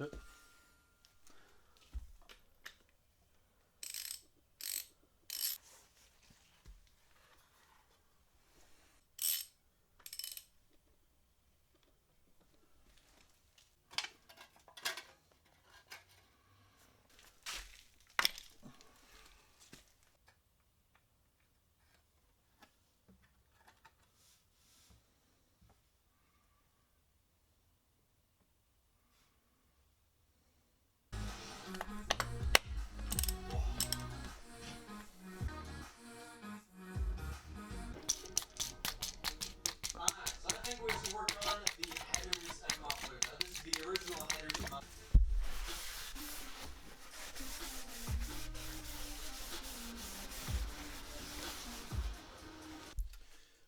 flush it.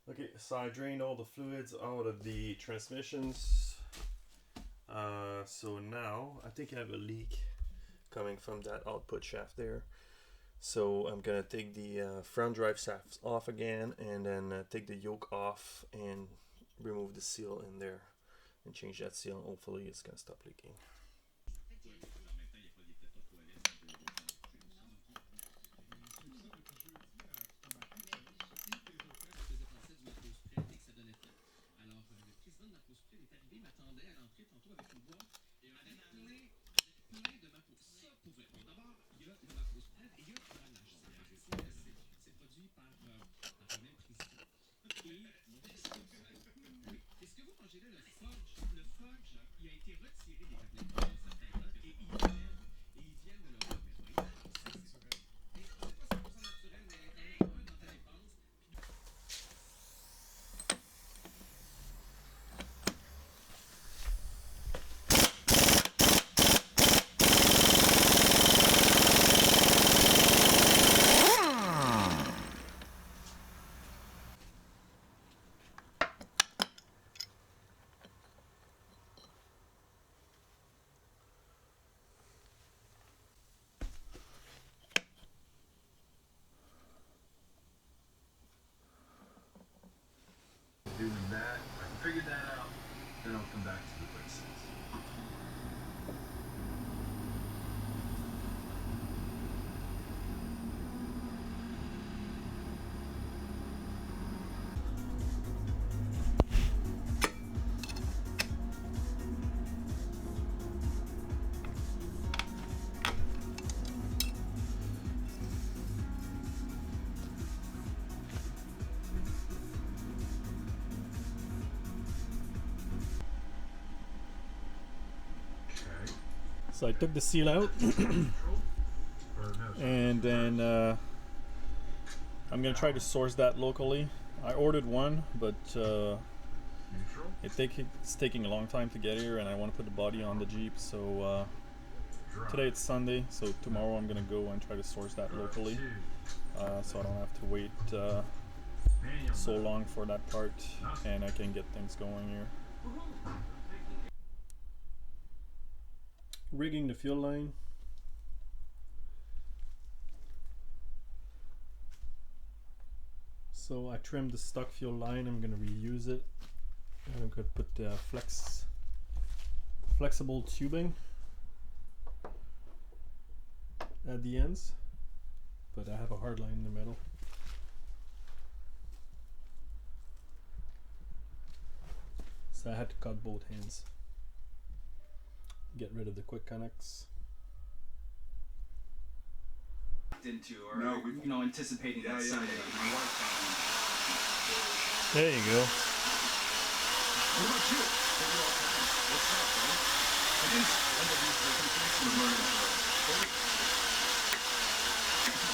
Okay, so I drained all the fluids out of the transmissions. So now I think I have a leak coming from that output shaft there. So I'm gonna take the front drive shafts off again, and then take the yoke off and remove the seal in there and change that seal. Hopefully it's gonna stop leaking. Doing that, I can figure that out, then I'll come back to the basics. So I took the seal out and then I'm gonna try to source that locally. I ordered one, but it's taking a long time to get here, and I want to put the body on the Jeep. So today it's Sunday, so tomorrow I'm gonna go and try to source that locally, so I don't have to wait so long for that part, and I can get things going here. Rigging the fuel line. So I trimmed the stock fuel line. I'm gonna reuse it. I'm gonna put flexible tubing at the ends, but I have a hard line in the middle. So I had to cut both ends. Get rid of the quick connects. Into or no, you know, anticipating that Sunday. There you go. What about you? What's up,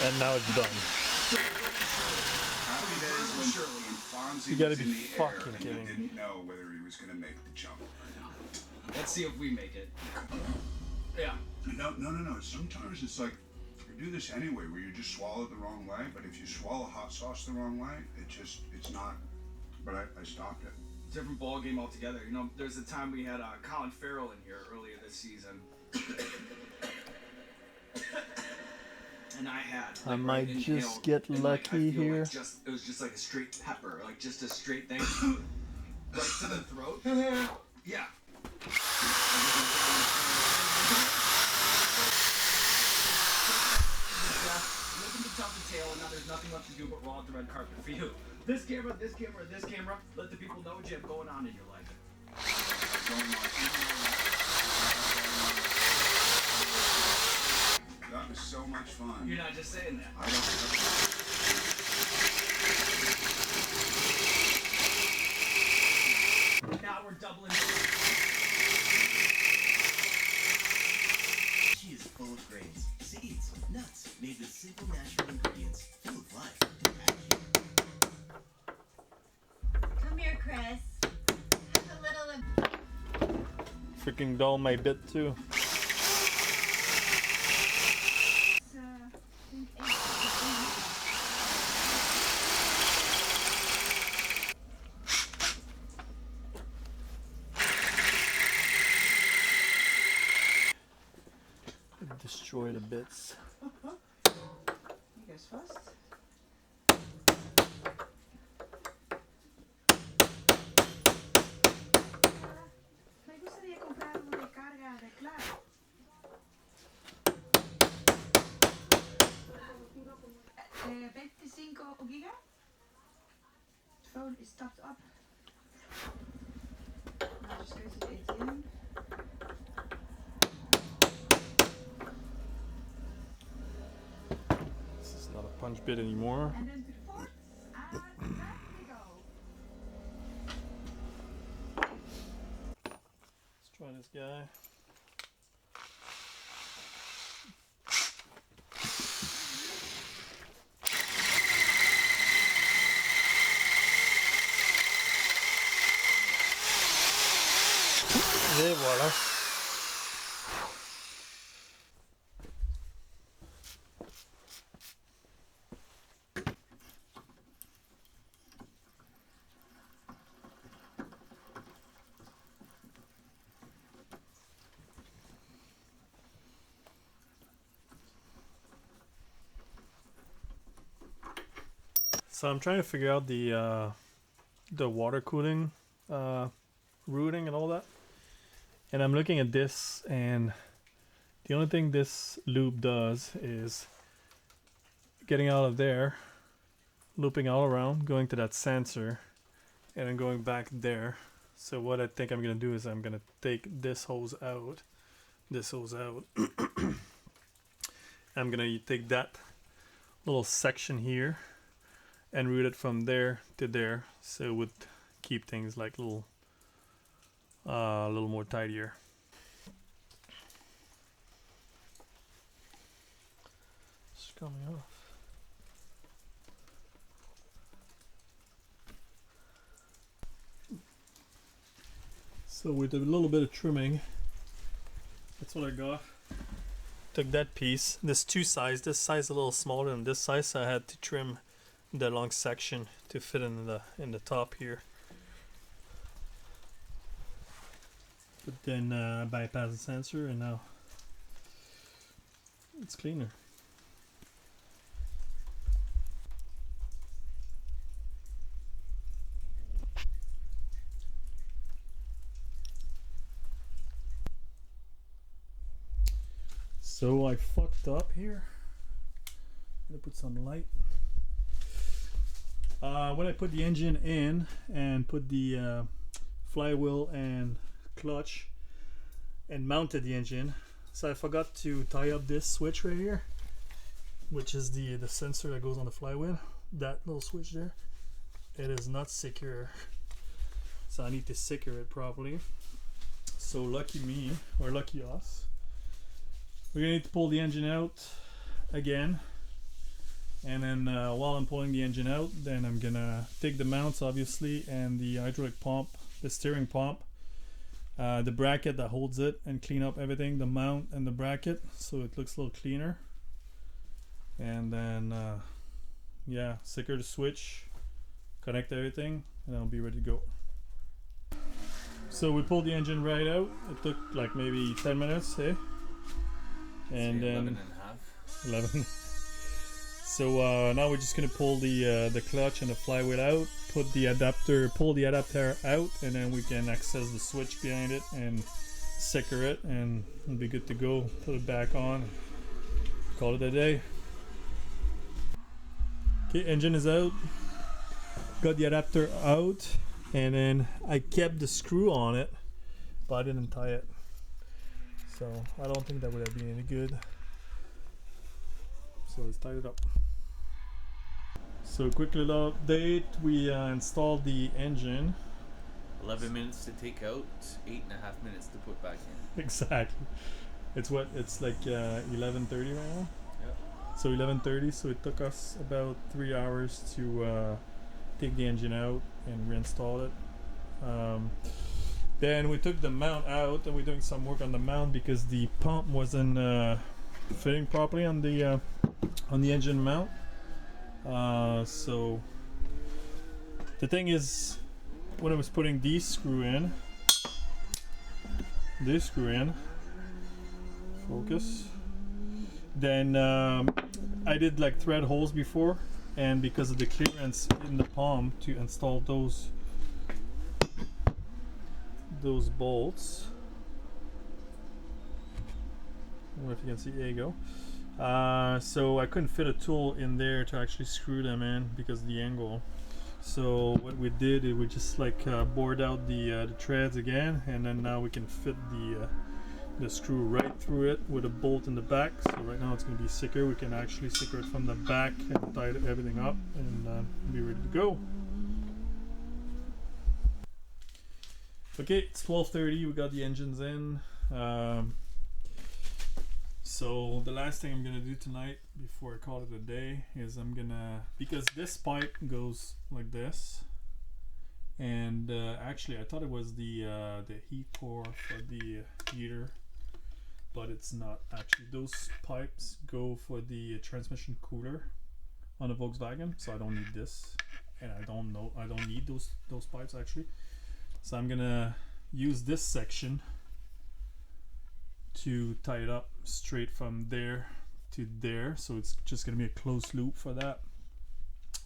And now it's done. You gotta be fucking kidding me. Didn't know whether he was gonna make the jump or not. Let's see if we make it. Yeah. No. Sometimes it's like you do this anyway, where you just swallow it the wrong way. But if you swallow hot sauce the wrong way, it's not. But I stopped it. Different ball game altogether. You know, there's a time we had Colin Farrell in here earlier this season. And I had. I might just get lucky here. Like it was just like a straight pepper, like just a straight thing, right to the throat. Yeah. red carpet for you. This camera, this camera, this camera. Let the people know what you have going on in your life. That was so much fun. You're not just saying that. I don't. Now we're doubling. She is full of grains, seeds, nuts, made with simple natural ingredients, full of life. Come here, Chris. Have a little of Freaking dull my bit too. Destroy the bits. You guys first? Me gustaría comprar uno de carga de claro. 25 giga. Phone is topped up. Now just go to the ATM. This is not a punch bit anymore. And then to the fourth. And back we go. Let's try this guy. Et voilà. So I'm trying to figure out the water cooling routing and all that. And I'm looking at this, and the only thing this loop does is getting out of there, looping all around, going to that sensor, and then going back there. So what I think I'm gonna do is I'm gonna take this hose out, I'm gonna take that little section here and route it from there to there, so it would keep things like a little more tidier. It's coming off. So with a little bit of trimming, that's what I got. Took that piece, this two size, this size a little smaller than this size, so I had to trim the long section to fit in the top here. But then bypass the sensor, and now it's cleaner. So I fucked up here. I'm gonna put some light. When I put the engine in and put the flywheel and clutch and mounted the engine, so I forgot to tie up this switch right here, which is the sensor that goes on the flywheel. That little switch there, it is not secure, so I need to secure it properly. So lucky me, or lucky us, we're gonna need to pull the engine out again, and then while I'm pulling the engine out, then I'm gonna take the mounts obviously, and the hydraulic pump, the steering pump, the bracket that holds it, and clean up everything, the mount and the bracket, so it looks a little cleaner. And then yeah, secure the switch, connect everything, and I'll be ready to go. So we pulled the engine right out. It took like maybe 10 minutes, eh? And then 11 and a half. 11. So now we're just gonna pull the clutch and the flywheel out, put the adapter, pull the adapter out, and then we can access the switch behind it and secure it, and we'll be good to go. Put it back on, call it a day. Okay, engine is out. Got the adapter out, and then I kept the screw on it, but I didn't tie it. So I don't think that would have been any good. So let's tie it up. So quick little update. We installed the engine. 11 minutes to take out, 8.5 minutes to put back in. Exactly. It's what? It's like 11:30 right now. Yep. So 11:30. So it took us about 3 hours to take the engine out and reinstall it. Then we took the mount out, and we're doing some work on the mount because the pump wasn't fitting properly on the engine mount. So the thing is, when I was putting this screw in, focus, then I did like thread holes before, and because of the clearance in the palm to install those bolts, I don't know if you can see, there you go. So I couldn't fit a tool in there to actually screw them in because of the angle. So what we did is we just like bored out the threads again, and then now we can fit the screw right through it with a bolt in the back. So right now it's going to be secure. We can actually secure it from the back and tie everything up and be ready to go. Okay, it's 12:30. We got the engines in. So the last thing I'm gonna do tonight before I call it a day is I'm gonna, because this pipe goes like this, and actually I thought it was the heat core for the heater, but it's not actually. Those pipes go for the transmission cooler on a Volkswagen, so I don't need this, and I don't need those pipes actually. So I'm gonna use this section to tie it up straight from there to there, so it's just gonna be a closed loop for that.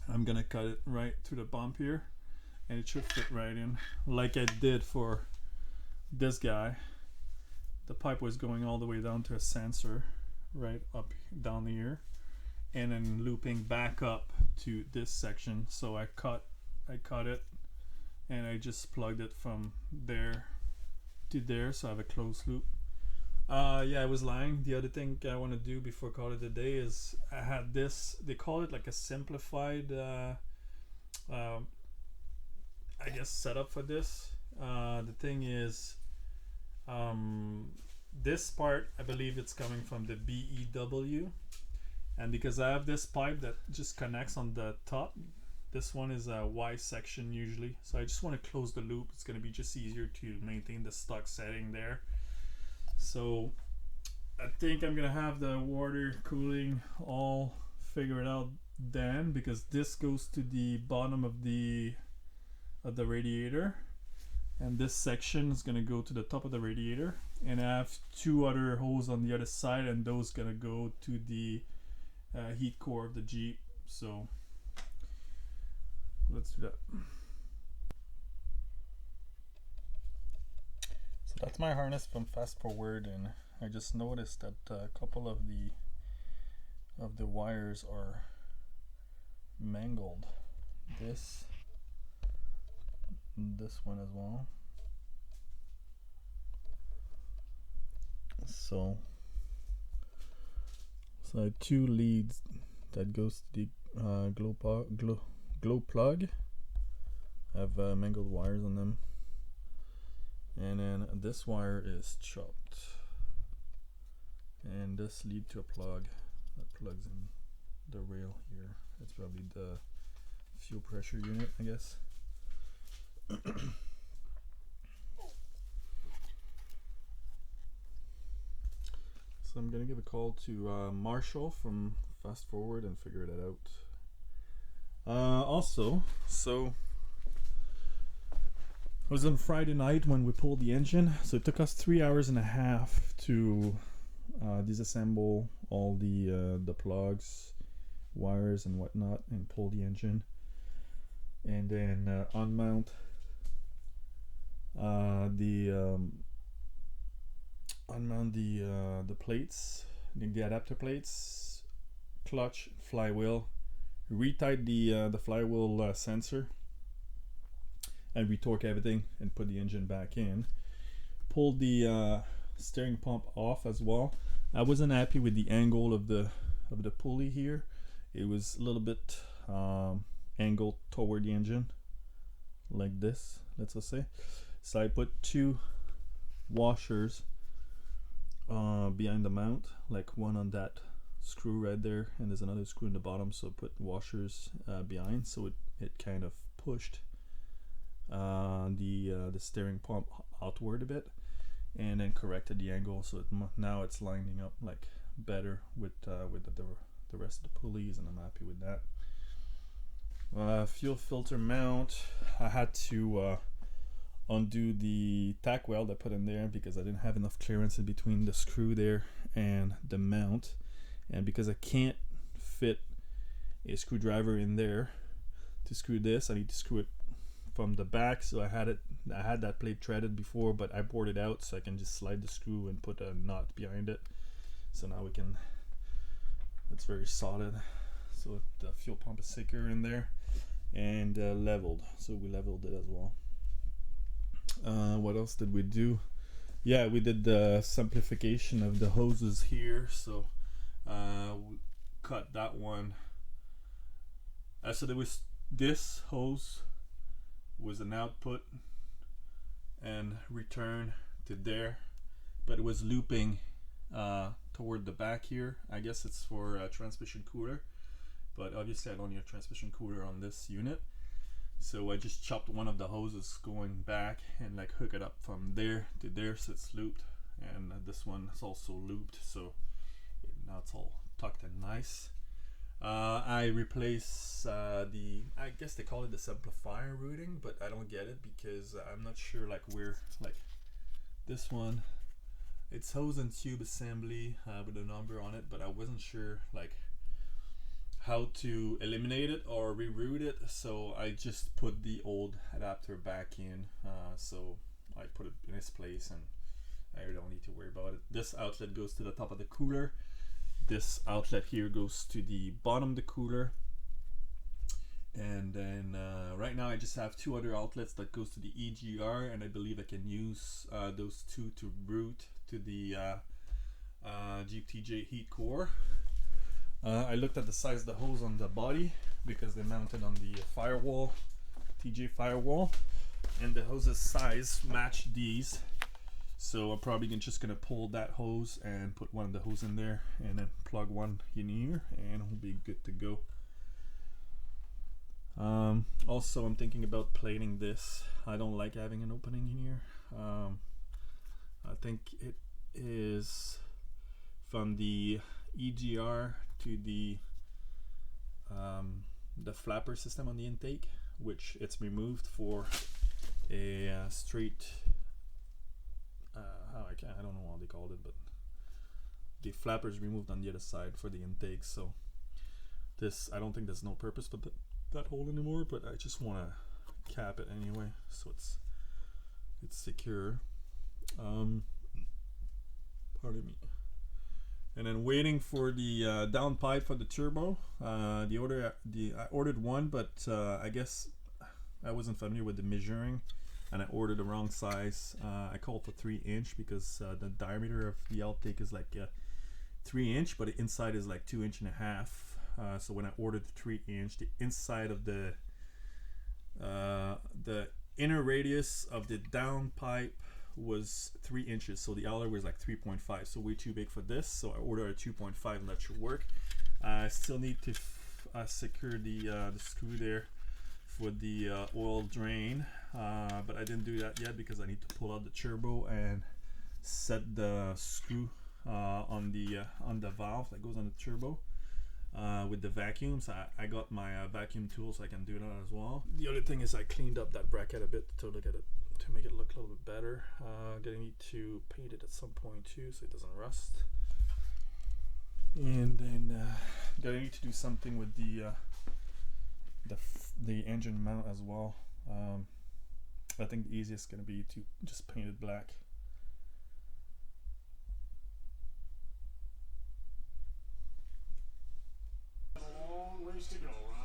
I'm gonna cut it right through the bump here, and it should fit right in like I did for this guy. The pipe was going all the way down to a sensor right up down here, and then looping back up to this section. So I cut it, and I just plugged it from there to there, so I have a closed loop. Yeah, I was lying. The other thing I want to do before I call it a day is I had this, they call it like a simplified I guess setup for this. The thing is, this part, I believe it's coming from the BEW, and because I have this pipe that just connects on the top, this one is a Y section usually, so I just want to close the loop. It's going to be just easier to maintain the stock setting there. So I think I'm gonna have the water cooling all figured out then, because this goes to the bottom of the radiator, and this section is gonna go to the top of the radiator, and I have two other holes on the other side, and those gonna go to the heat core of the Jeep. So let's do that. So that's my harness from Fast Forward, and I just noticed that a couple of the wires are mangled. This one as well. So I have two leads that goes to the glow plug. I have mangled wires on them. And then this wire is chopped, and this lead to a plug that plugs in the rail here. It's probably the fuel pressure unit, I guess. So I'm gonna give a call to Marshall from Fast Forward and figure that out. Also, so it was on Friday night when we pulled the engine, so it took us 3 hours and a half to disassemble all the plugs, wires, and whatnot, and pull the engine, and then unmount the plates, the adapter plates, clutch, flywheel, retight the flywheel sensor, and retorque everything and put the engine back in. Pulled the steering pump off as well. I wasn't happy with the angle of the pulley here. It was a little bit angled toward the engine, like this, let's just say. So I put 2 washers behind the mount, like one on that screw right there, and there's another screw in the bottom, so put washers behind, so it kind of pushed the steering pump outward a bit, and then corrected the angle, so now it's lining up like better with the rest of the pulleys, and I'm happy with that. Fuel filter mount, I had to undo the tack weld I put in there because I didn't have enough clearance in between the screw there and the mount, and because I can't fit a screwdriver in there to screw this, I need to screw it from the back. So I had that plate threaded before, but I bored it out so I can just slide the screw and put a knot behind it. So now it's very solid, so the fuel pump is secure in there, and leveled, so we leveled it as well. What else did we do? Yeah, we did the simplification of the hoses here, so we cut that one. So there was this hose was an output and return to there, but it was looping toward the back here. I guess it's for a transmission cooler, but obviously I don't need a transmission cooler on this unit, so I just chopped one of the hoses going back and like hook it up from there to there, so it's looped, and this one is also looped, so now it's all tucked in nice. I replace I guess they call it the simplifier routing, but I don't get it because I'm not sure like where, like this one, it's hose and tube assembly with a number on it, but I wasn't sure like how to eliminate it or reroute it, so I just put the old adapter back in, so I put it in its place and I don't need to worry about it. This outlet goes to the top of the cooler. This outlet here goes to the bottom of the cooler, and then right now I just have 2 other outlets that goes to the EGR, and I believe I can use those 2 to route to the GTJ heat core. I looked at the size of the hose on the body because they're mounted on the firewall, TJ firewall, and the hoses size match these. So I'm probably just gonna pull that hose and put one of the hose in there, and then plug one in here, and we'll be good to go. Also, I'm thinking about plating this. I don't like having an opening here. I think it is from the EGR to the flapper system on the intake, which it's removed for a straight. I don't know what they called it, but the flapper is removed on the other side for the intake. So this, I don't think there's no purpose for that hole anymore, but I just want to cap it anyway, so it's secure. Pardon me. And then waiting for the down pipe for the turbo. I ordered one, but I guess I wasn't familiar with the measuring, and I ordered the wrong size. I called for 3" because the diameter of the outtake is like 3" but the inside is like 2.5". So when I ordered the 3", the inside of the inner radius of the down pipe was 3 inches, so the outer was like 3.5, so way too big for this. So I ordered a 2.5, and that should work. I still need to secure the screw there for the oil drain, but I didn't do that yet because I need to pull out the turbo and set the screw on the valve that goes on the turbo with the vacuum. So I got my vacuum tool, so I can do that as well. The other thing is I cleaned up that bracket a bit to look at it, to make it look a little bit better. Gonna need to paint it at some point too, so it doesn't rust. And then gonna need to do something with the engine mount as well. I think the easiest is gonna be to just paint it black. A long ways to go, Ron.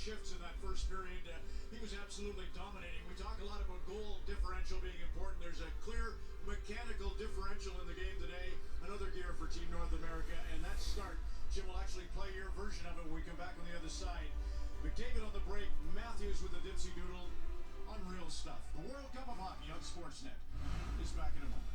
shifts in that first period. He was absolutely dominating. We talk a lot about goal differential being important. There's a clear mechanical differential in the game today. Another gear for Team North America, and that start. Jim will actually play your version of it when we come back on the other side. McDavid on the break, Matthews with the dipsy doodle. Unreal stuff. The World Cup of Hockey on Sportsnet is back in a moment.